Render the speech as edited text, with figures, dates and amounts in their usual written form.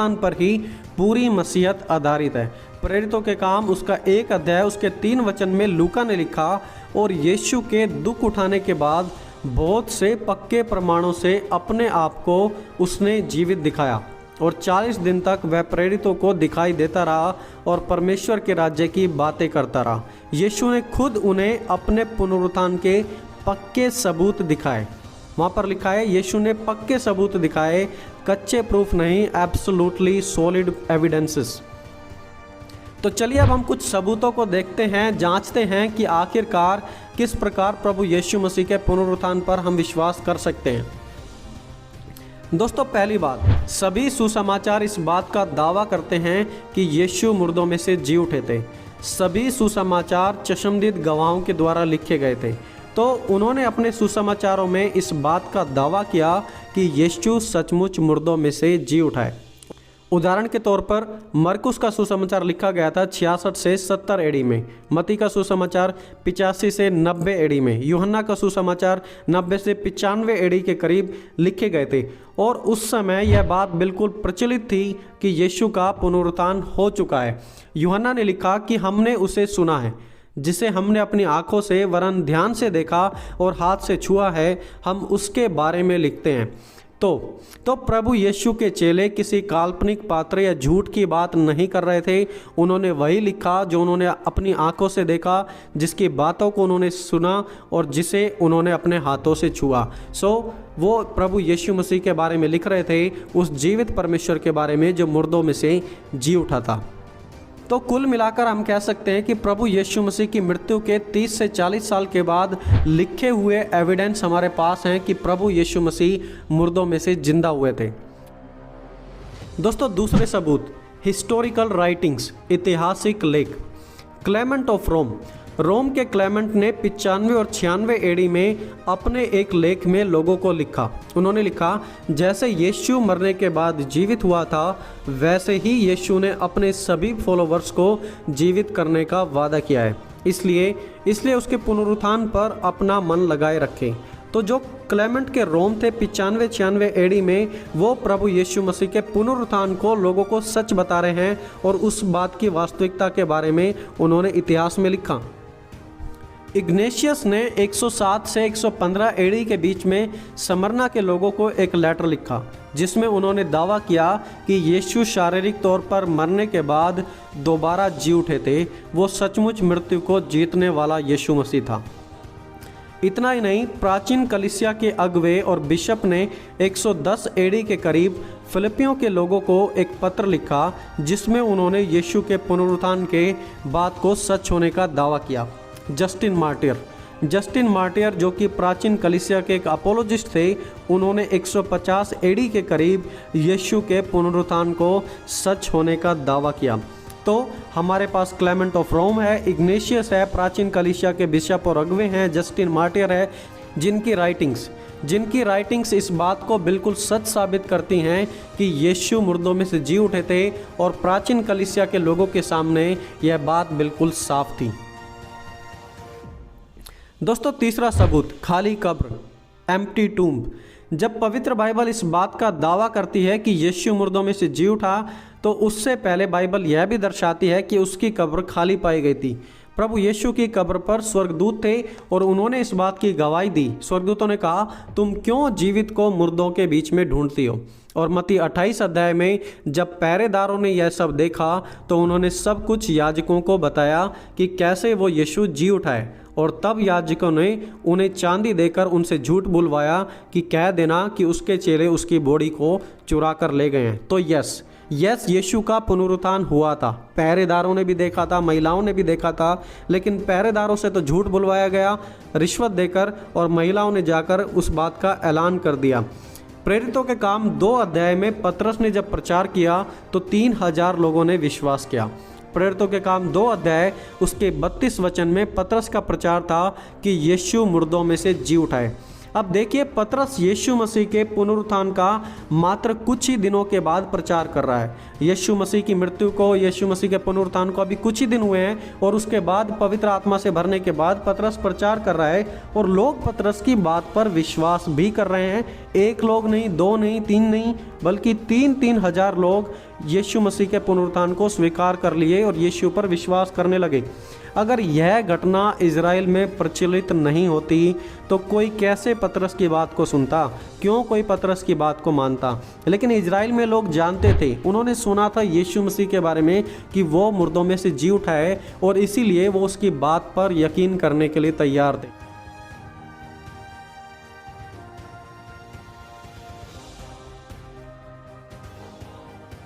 पुनरुत्थान पर ही पूरी मसीहत आधारित है। प्रेरितों के काम उसका 1 अध्याय उसके 3 वचन में लूका ने लिखा, और यीशु के दुख उठाने के बाद बहुत से पक्के प्रमाणों से अपने आप को उसने जीवित दिखाया, और 40 दिन तक वह प्रेरितों को दिखाई देता रहा और परमेश्वर के राज्य की बातें करता रहा। यीशु ने खुद उन्हें अपने पुनरुत्थान के पक्के सबूत दिखाए। वहाँ पर लिखा है यीशु ने पक्के सबूत दिखाए, कच्चे प्रूफ नहीं, एब्सोल्युटली सॉलिड एविडेंसेस। तो चलिए अब हम कुछ सबूतों को देखते हैं, जांचते हैं कि आखिरकार किस प्रकार प्रभु यीशु मसीह के पुनरुत्थान पर हम विश्वास कर सकते हैं। दोस्तों, पहली बात, सभी सुसमाचार इस बात का दावा करते हैं कि यीशु मुर्दों में से जी उठे थे। सभी सुसमाचार चश्मदीद गवाहों के द्वारा लिखे गए थे, तो उन्होंने अपने सुसमाचारों में इस बात का दावा किया कि यीशु सचमुच मुर्दों में से जी उठाए। उदाहरण के तौर पर मरकुस का सुसमाचार लिखा गया था 66 से 70 एडी में, मती का सुसमाचार 85 से 90 एडी में, यूहन्ना का सुसमाचार 90 से 95 एडी के करीब लिखे गए थे। और उस समय यह बात बिल्कुल प्रचलित थी कि यीशु का पुनरुत्थान हो चुका है। यूहन्ना ने लिखा कि हमने उसे सुना है, जिसे हमने अपनी आंखों से वरन ध्यान से देखा और हाथ से छुआ है, हम उसके बारे में लिखते हैं। तो प्रभु यीशु के चेले किसी काल्पनिक पात्र या झूठ की बात नहीं कर रहे थे। उन्होंने वही लिखा जो उन्होंने अपनी आंखों से देखा, जिसकी बातों को उन्होंने सुना और जिसे उन्होंने अपने हाथों से छुआ। वो प्रभु यीशु मसीह के बारे में लिख रहे थे, उस जीवित परमेश्वर के बारे में जो मुर्दों में से जी उठा था। तो कुल मिलाकर हम कह सकते हैं कि प्रभु यीशु मसीह की मृत्यु के 30 से 40 साल के बाद लिखे हुए एविडेंस हमारे पास हैं कि प्रभु यीशु मसीह मुर्दों में से जिंदा हुए थे। दोस्तों, दूसरे सबूत, हिस्टोरिकल राइटिंग्स, ऐतिहासिक लेख। क्लेमेंट ऑफ रोम के क्लेमेंट ने 95 और 96 एडी में अपने एक लेख में लोगों को लिखा। उन्होंने लिखा, जैसे यीशु मरने के बाद जीवित हुआ था, वैसे ही यीशु ने अपने सभी फॉलोवर्स को जीवित करने का वादा किया है। इसलिए उसके पुनरुत्थान पर अपना मन लगाए रखें। तो जो क्लेमेंट के रोम थे 95-96 एडी में, वो प्रभु यीशु मसीह के पुनरुत्थान को लोगों को सच बता रहे हैं, और उस बात की वास्तविकता के बारे में उन्होंने इतिहास में लिखा। इग्नेशियस ने 107 से 115 एडी के बीच में स्मरना के लोगों को एक लेटर लिखा, जिसमें उन्होंने दावा किया कि यीशु शारीरिक तौर पर मरने के बाद दोबारा जी उठे थे। वो सचमुच मृत्यु को जीतने वाला यीशु मसीह था। इतना ही नहीं, प्राचीन कलीसिया के अगुवे और बिशप ने 110 एडी के करीब फिलिपियों के लोगों को एक पत्र लिखा, जिसमें उन्होंने यीशु के पुनरुत्थान के बात को सच होने का दावा किया। जस्टिन मार्टियर जो कि प्राचीन कलीसिया के एक अपोलोजिस्ट थे, उन्होंने 150 एडी के करीब यीशु के पुनरुत्थान को सच होने का दावा किया। तो हमारे पास क्लेमेंट ऑफ रोम है, इग्नेशियस है, प्राचीन कलीसिया के बिशप और अगुवे हैं, जस्टिन मार्टियर है, जिनकी राइटिंग्स इस बात को बिल्कुल सच साबित करती हैं कि यीशु मुर्दों में से जी उठे थे, और प्राचीन कलीसिया के लोगों के सामने यह बात बिल्कुल साफ थी। दोस्तों, तीसरा सबूत, खाली कब्र, एम्प्टी टूम्ब। जब पवित्र बाइबल इस बात का दावा करती है कि यीशु मुर्दों में से जी उठा, तो उससे पहले बाइबल यह भी दर्शाती है कि उसकी कब्र खाली पाई गई थी। प्रभु यीशु की कब्र पर स्वर्गदूत थे और उन्होंने इस बात की गवाही दी। स्वर्गदूतों ने कहा, तुम क्यों जीवित को मुर्दों के बीच में ढूंढती हो। और मत्ती 28 अध्याय में जब पहरेदारों ने यह सब देखा, तो उन्होंने सब कुछ याजकों को बताया कि कैसे वो यीशु जी उठाए। और तब याजकों ने उन्हें चांदी देकर उनसे झूठ बुलवाया कि कह देना कि उसके चेले उसकी बॉडी को चुरा कर ले गए हैं। तो यस यीशु का पुनरुत्थान हुआ था। पहरेदारों ने भी देखा था, महिलाओं ने भी देखा था, लेकिन पहरेदारों से तो झूठ बुलवाया गया रिश्वत देकर, और महिलाओं ने जाकर उस बात का ऐलान कर दिया। प्रेरितों के काम 2 अध्याय में पतरस ने जब प्रचार किया तो 3000 लोगों ने विश्वास किया। प्रेरितों के काम 2 अध्याय उसके 32 वचन में पतरस का प्रचार था कि यीशु मुर्दों में से जी उठाए। अब देखिए पतरस यीशु मसीह के पुनरुत्थान का मात्र कुछ ही दिनों के बाद प्रचार कर रहा है। यीशु मसीह की मृत्यु को, यीशु मसीह के पुनरुत्थान को अभी कुछ ही दिन हुए हैं और उसके बाद पवित्र आत्मा से भरने के बाद पतरस प्रचार कर रहा है और लोग पतरस की बात पर विश्वास भी कर रहे हैं। एक लोग नहीं, दो नहीं, तीन नहीं, बल्कि 3-3 हजार लोग यीशु मसीह के पुनरुत्थान को स्वीकार कर लिए और यीशु पर विश्वास करने लगे। अगर यह घटना इजराइल में प्रचलित नहीं होती तो कोई कैसे पतरस की बात को सुनता, क्यों कोई पतरस की बात को मानता। लेकिन इजराइल में लोग जानते थे, उन्होंने सुना था यीशु मसीह के बारे में कि वो मुर्दों में से जी उठा है और इसीलिए वो उसकी बात पर यकीन करने के लिए तैयार थे।